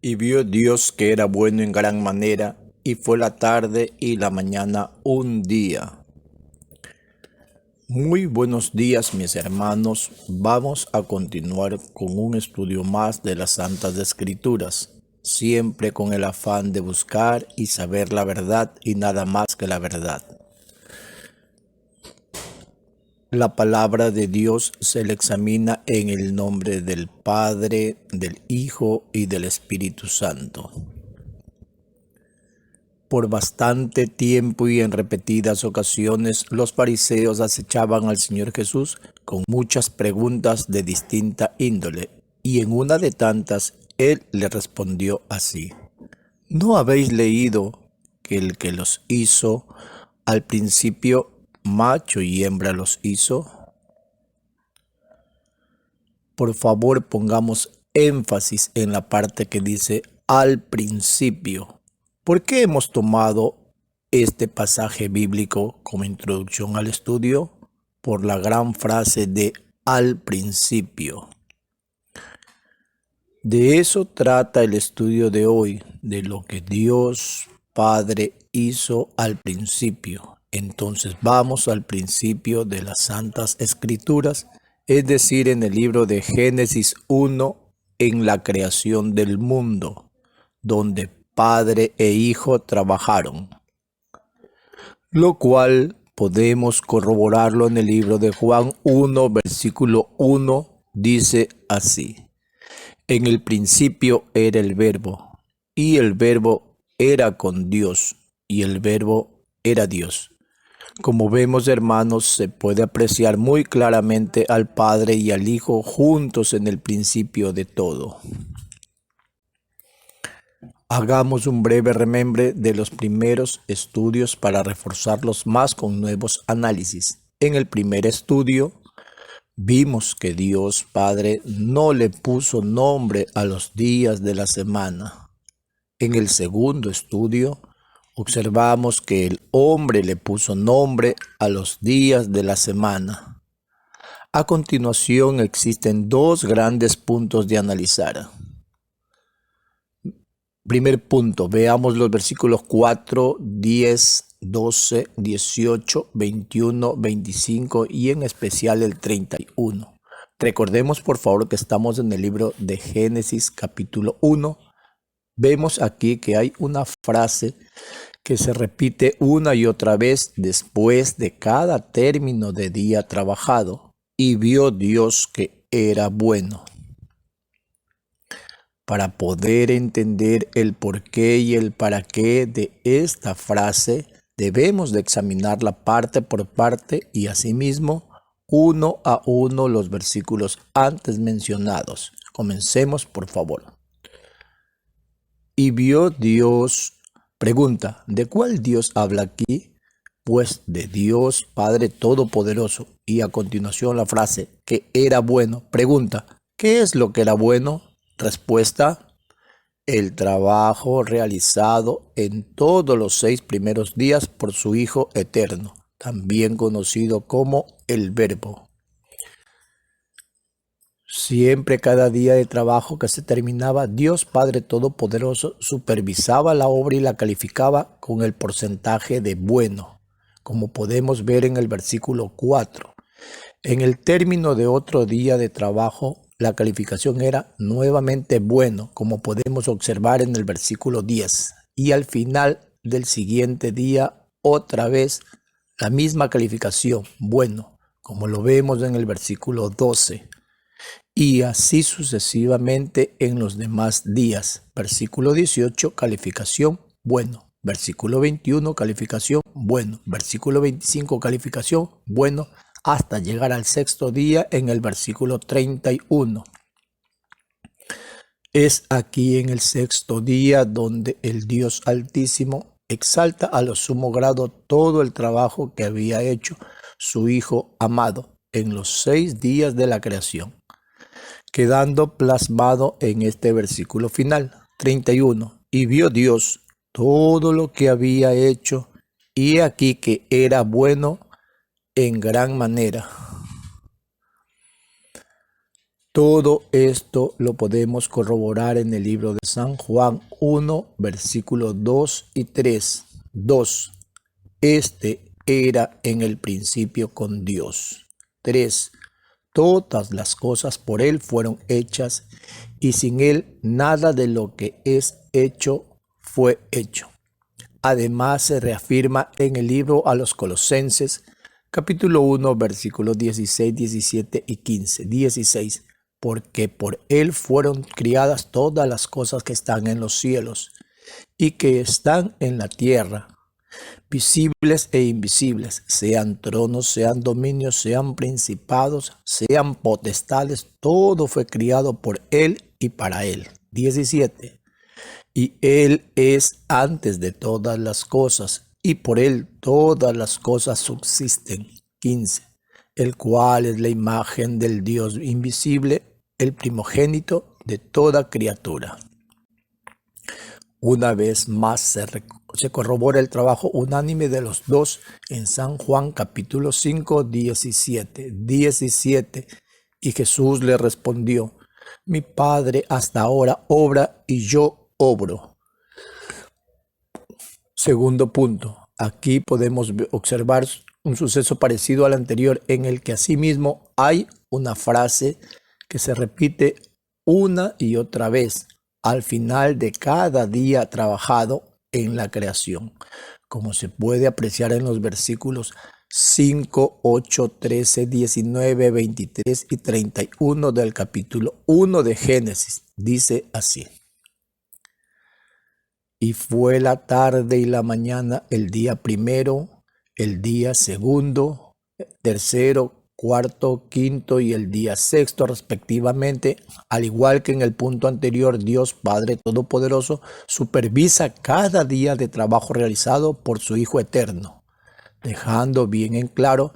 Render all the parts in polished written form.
Y vio Dios que era bueno en gran manera, y fue la tarde y la mañana un día. Muy buenos días, mis hermanos. Vamos a continuar con un estudio más de las Santas Escrituras, siempre con el afán de buscar y saber la verdad y nada más que la verdad. La palabra de Dios se le examina en el nombre del Padre, del Hijo y del Espíritu Santo. Por bastante tiempo y en repetidas ocasiones, los fariseos acechaban al Señor Jesús con muchas preguntas de distinta índole, y en una de tantas, Él le respondió así: ¿No habéis leído que el que los hizo, al principio macho y hembra los hizo? Por favor, pongamos énfasis en la parte que dice al principio. ¿Por qué hemos tomado este pasaje bíblico como introducción al estudio? Por la gran frase de al principio. De eso trata el estudio de hoy, de lo que Dios Padre hizo al principio. Entonces vamos al principio de las Santas Escrituras, es decir, en el libro de Génesis 1, en la creación del mundo, donde Padre e Hijo trabajaron, lo cual podemos corroborarlo en el libro de Juan 1, versículo 1, dice así: En el principio era el Verbo, y el Verbo era con Dios, y el Verbo era Dios. Como vemos, hermanos, se puede apreciar muy claramente al Padre y al Hijo juntos en el principio de todo. Hagamos un breve remembre de los primeros estudios para reforzarlos más con nuevos análisis. En el primer estudio, vimos que Dios Padre no le puso nombre a los días de la semana. En el segundo estudio, observamos que el hombre le puso nombre a los días de la semana. A continuación, existen dos grandes puntos de analizar. Primer punto, veamos los versículos 4, 10, 12, 18, 21, 25 y en especial el 31. Recordemos por favor que estamos en el libro de Génesis capítulo 1. Vemos aquí que hay una frase que se repite una y otra vez después de cada término de día trabajado. Y vio Dios que era bueno. Para poder entender el porqué y el para qué de esta frase, debemos de examinarla parte por parte y asimismo uno a uno los versículos antes mencionados. Comencemos, por favor. Y vio Dios, pregunta, ¿de cuál Dios habla aquí? Pues de Dios Padre Todopoderoso. Y a continuación la frase, que era bueno. Pregunta, ¿qué es lo que era bueno? Respuesta, el trabajo realizado en todos los 6 primeros días por su Hijo eterno, también conocido como el Verbo. Siempre cada día de trabajo que se terminaba, Dios Padre Todopoderoso supervisaba la obra y la calificaba con el porcentaje de bueno, como podemos ver en el versículo 4. En el término de otro día de trabajo, la calificación era nuevamente bueno, como podemos observar en el versículo 10. Y al final del siguiente día, otra vez la misma calificación, bueno, como lo vemos en el versículo 12. Y así sucesivamente en los demás días. Versículo 18, calificación, bueno. Versículo 21, calificación, bueno. Versículo 25, calificación, bueno, hasta llegar al sexto día en el versículo 31. Es aquí en el sexto día donde el Dios Altísimo exalta a lo sumo grado todo el trabajo que había hecho su Hijo amado en los 6 días de la creación, quedando plasmado en este versículo final, 31. Y vio Dios todo lo que había hecho, y aquí que era bueno en gran manera. Todo esto lo podemos corroborar en el libro de San Juan 1, versículos 2 y 3. 2. Este era en el principio con Dios. 3. Todas las cosas por Él fueron hechas, y sin Él nada de lo que es hecho fue hecho. Además, se reafirma en el libro a los Colosenses, capítulo 1, versículos 16, 17 y 15. 16. Porque por Él fueron criadas todas las cosas que están en los cielos y que están en la tierra, visibles e invisibles, sean tronos, sean dominios, sean principados, sean potestades, todo fue criado por Él y para Él. 17. Y Él es antes de todas las cosas, y por Él todas las cosas subsisten. 15. El cual es la imagen del Dios invisible, el primogénito de toda criatura. Una vez más se corrobora el trabajo unánime de los dos en San Juan capítulo 5, 17. 17. Y Jesús le respondió: mi Padre hasta ahora obra y yo obro. Segundo punto. Aquí podemos observar un suceso parecido al anterior, en el que asimismo hay una frase que se repite una y otra vez al final de cada día trabajado en la creación, como se puede apreciar en los versículos 5, 8, 13, 19, 23 y 31 del capítulo 1 de Génesis. Dice así: y fue la tarde y la mañana, el día primero, el día segundo, tercero, cuarto, quinto y el día sexto respectivamente. Al igual que en el punto anterior, Dios Padre Todopoderoso supervisa cada día de trabajo realizado por su Hijo Eterno, dejando bien en claro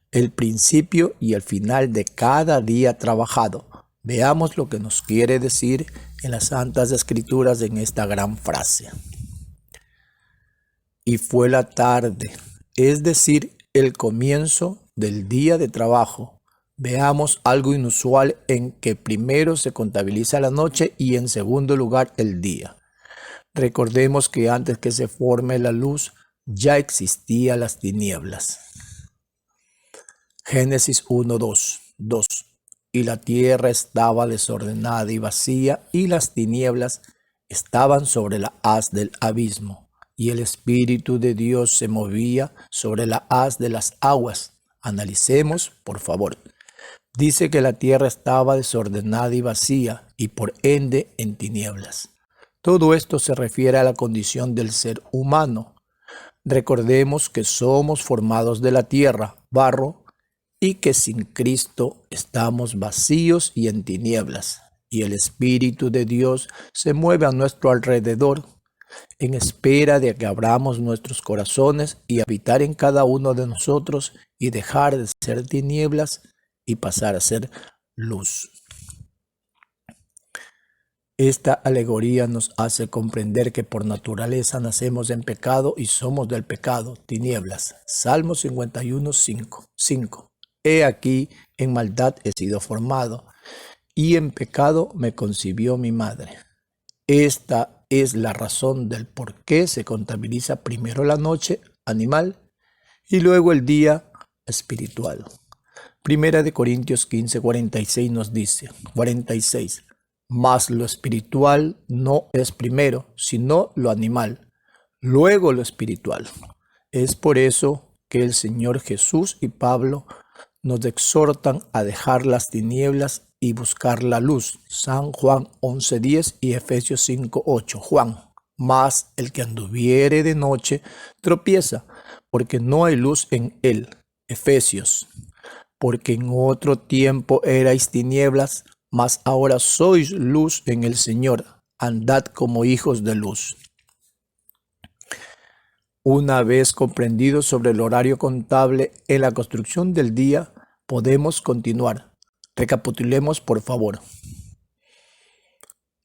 el principio y el final de cada día trabajado. Veamos lo que nos quiere decir en las Santas Escrituras en esta gran frase. Y fue la tarde, es decir, el comienzo del día de trabajo. Veamos algo inusual en que primero se contabiliza la noche y en segundo lugar el día. Recordemos que antes que se forme la luz ya existían las tinieblas. Génesis 1, 2. Y la tierra estaba desordenada y vacía, y las tinieblas estaban sobre la haz del abismo, y el Espíritu de Dios se movía sobre la haz de las aguas. Analicemos, por favor. Dice que la tierra estaba desordenada y vacía, y por ende en tinieblas. Todo esto se refiere a la condición del ser humano. Recordemos que somos formados de la tierra, barro, y que sin Cristo estamos vacíos y en tinieblas, y el Espíritu de Dios se mueve a nuestro alrededor, en espera de que abramos nuestros corazones y habitar en cada uno de nosotros y dejar de ser tinieblas y pasar a ser luz. Esta alegoría nos hace comprender que por naturaleza nacemos en pecado y somos del pecado, tinieblas. Salmo 51, 5. He aquí, en maldad he sido formado, y en pecado me concibió mi madre. Esta es la razón del por qué se contabiliza primero la noche animal y luego el día espiritual. Primera de Corintios 15, 46 nos dice, 46, mas lo espiritual no es primero, sino lo animal, luego lo espiritual. Es por eso que el Señor Jesús y Pablo nos exhortan a dejar las tinieblas y buscar la luz. San Juan 11:10 y Efesios 5:8. Juan: mas el que anduviere de noche tropieza, porque no hay luz en él. Efesios: porque en otro tiempo erais tinieblas, mas ahora sois luz en el Señor. Andad como hijos de luz. Una vez comprendido sobre el horario contable en la construcción del día, podemos continuar. Recapitulemos, por favor.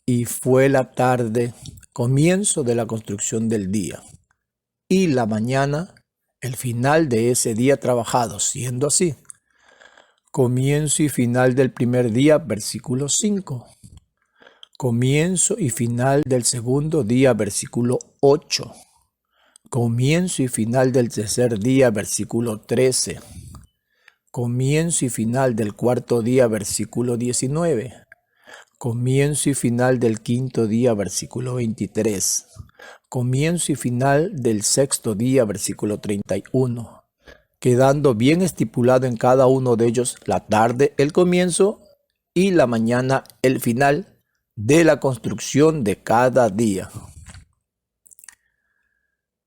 Y fue la tarde, comienzo de la construcción del día, y la mañana, el final de ese día trabajado. Siendo así, Comienzo y final del primer día, versículo 5. Comienzo y final del segundo día, versículo 8. Comienzo y final del tercer día, versículo 13. Comienzo y final del cuarto día, versículo 19. Comienzo y final del quinto día, versículo 23. Comienzo y final del sexto día, versículo 31. Quedando bien estipulado en cada uno de ellos la tarde, el comienzo, y la mañana, el final de la construcción de cada día.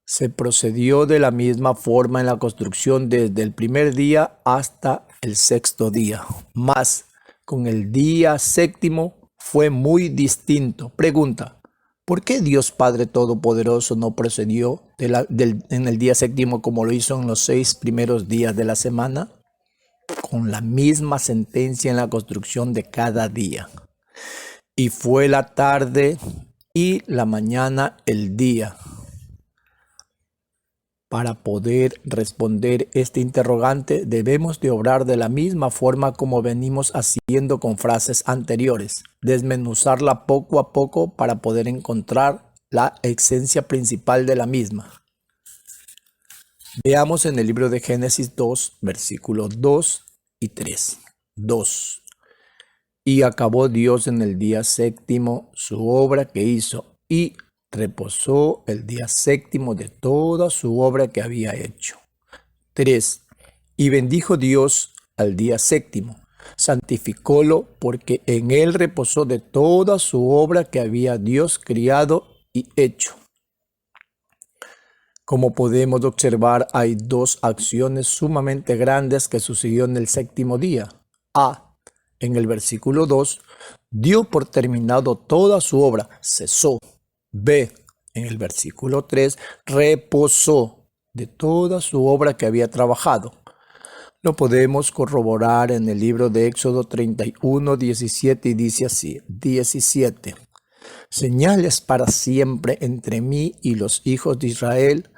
Se procedió de la misma forma en la construcción desde el primer día hasta el sexto día. Mas con el día séptimo fue muy distinto. Pregunta: ¿por qué Dios Padre Todopoderoso no procedió en el día séptimo como lo hizo en los 6 primeros días de la semana? Con la misma sentencia en la construcción de cada día. Y fue la tarde y la mañana el día. Para poder responder este interrogante, debemos de obrar de la misma forma como venimos haciendo con frases anteriores, desmenuzarla poco a poco para poder encontrar la esencia principal de la misma. Veamos en el libro de Génesis 2, versículos 2 y 3. 2. Y acabó Dios en el día séptimo su obra que hizo, y reposó el día séptimo de toda su obra que había hecho. 3. Y bendijo Dios al día séptimo, santificólo, porque en él reposó de toda su obra que había Dios criado y hecho. Como podemos observar, hay dos acciones sumamente grandes que sucedió en el séptimo día. A. En el versículo 2, dio por terminado toda su obra, cesó. B. En el versículo 3, reposó de toda su obra que había trabajado. Lo podemos corroborar en el libro de Éxodo 31, 17 y dice así, 17. Señales para siempre entre mí y los hijos de Israel,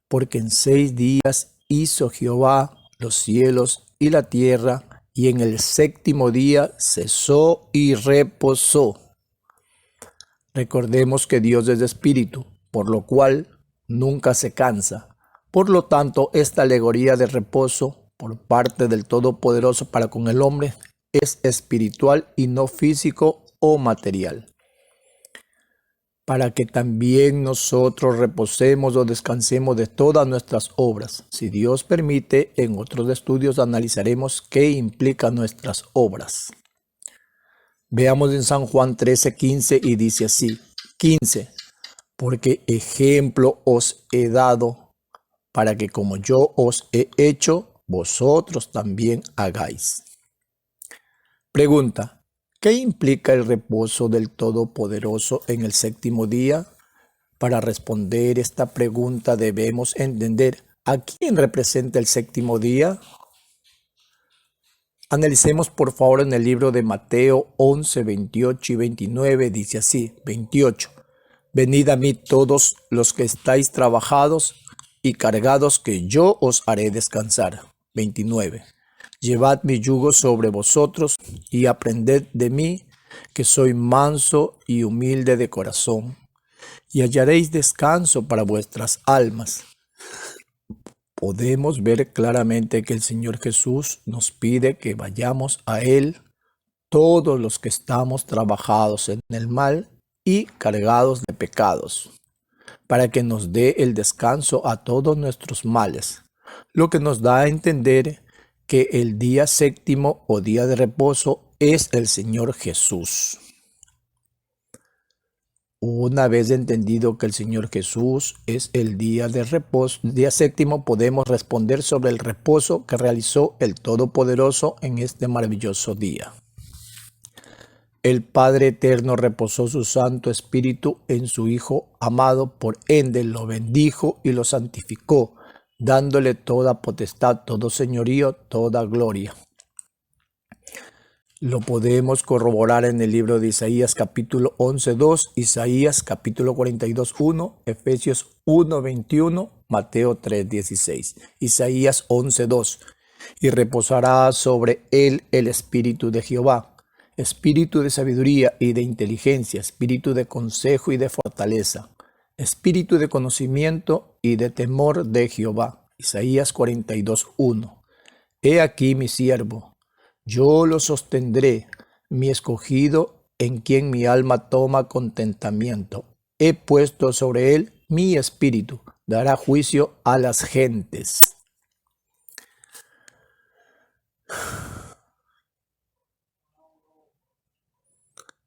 porque en 6 días hizo Jehová los cielos y la tierra, y en el séptimo día cesó y reposó. Recordemos que Dios es espíritu, por lo cual nunca se cansa. Por lo tanto, esta alegoría de reposo por parte del Todopoderoso para con el hombre es espiritual y no físico o material. Para que también nosotros reposemos o descansemos de todas nuestras obras. Si Dios permite, en otros estudios analizaremos qué implican nuestras obras. Veamos en San Juan 13, 15 y dice así, 15, porque ejemplo os he dado, para que como yo os he hecho, vosotros también hagáis. Pregunta: ¿qué implica el reposo del Todopoderoso en el séptimo día? Para responder esta pregunta debemos entender a quién representa el séptimo día. Analicemos por favor en el libro de Mateo 11, 28 y 29, dice así, 28. Venid a mí todos los que estáis trabajados y cargados, que yo os haré descansar. 29. Llevad mi yugo sobre vosotros y aprended de mí, que soy manso y humilde de corazón, y hallaréis descanso para vuestras almas. Podemos ver claramente que el Señor Jesús nos pide que vayamos a Él todos los que estamos trabajados en el mal y cargados de pecados, para que nos dé el descanso a todos nuestros males, lo que nos da a entender que el día séptimo o día de reposo es el Señor Jesús. Una vez entendido que el Señor Jesús es el día de reposo, día séptimo, podemos responder sobre el reposo que realizó el Todopoderoso en este maravilloso día. El Padre Eterno reposó su Santo Espíritu en su Hijo amado, por ende lo bendijo y lo santificó, dándole toda potestad, todo señorío, toda gloria. Lo podemos corroborar en el libro de Isaías capítulo 11:2, Isaías capítulo 42:1, Efesios 1:21, Mateo 3:16. Isaías 11:2. y reposará sobre él el espíritu de Jehová, espíritu de sabiduría y de inteligencia, espíritu de consejo y de fortaleza, espíritu de conocimiento y de temor de Jehová. Isaías 42:1. He aquí mi siervo, yo lo sostendré, mi escogido, en quien mi alma toma contentamiento. He puesto sobre él mi espíritu, dará juicio a las gentes.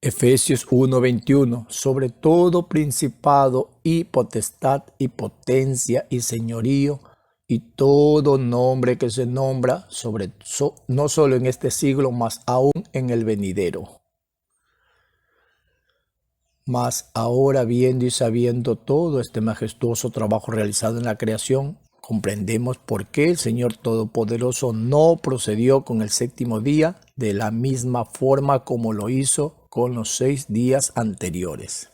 Efesios 1:21, sobre todo principado y potestad y potencia y señorío y todo nombre que se nombra, no solo en este siglo, mas aún en el venidero. Mas ahora, viendo y sabiendo todo este majestuoso trabajo realizado en la creación, comprendemos por qué el Señor Todopoderoso no procedió con el séptimo día de la misma forma como lo hizo con los 6 días anteriores.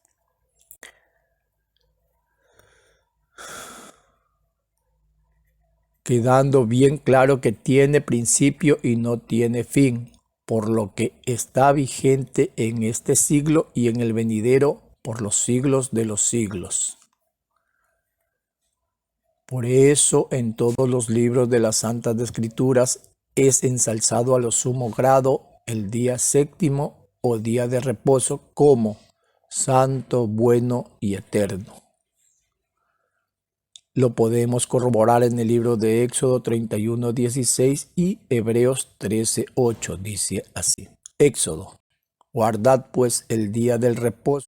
Quedando bien claro que tiene principio y no tiene fin, por lo que está vigente en este siglo y en el venidero por los siglos de los siglos. Por eso en todos los libros de las Santas Escrituras es ensalzado a lo sumo grado el día séptimo o día de reposo como santo, bueno y eterno. Lo podemos corroborar en el libro de Éxodo 31:16 y Hebreos 13:8. Dice así: Éxodo, guardad pues el día del reposo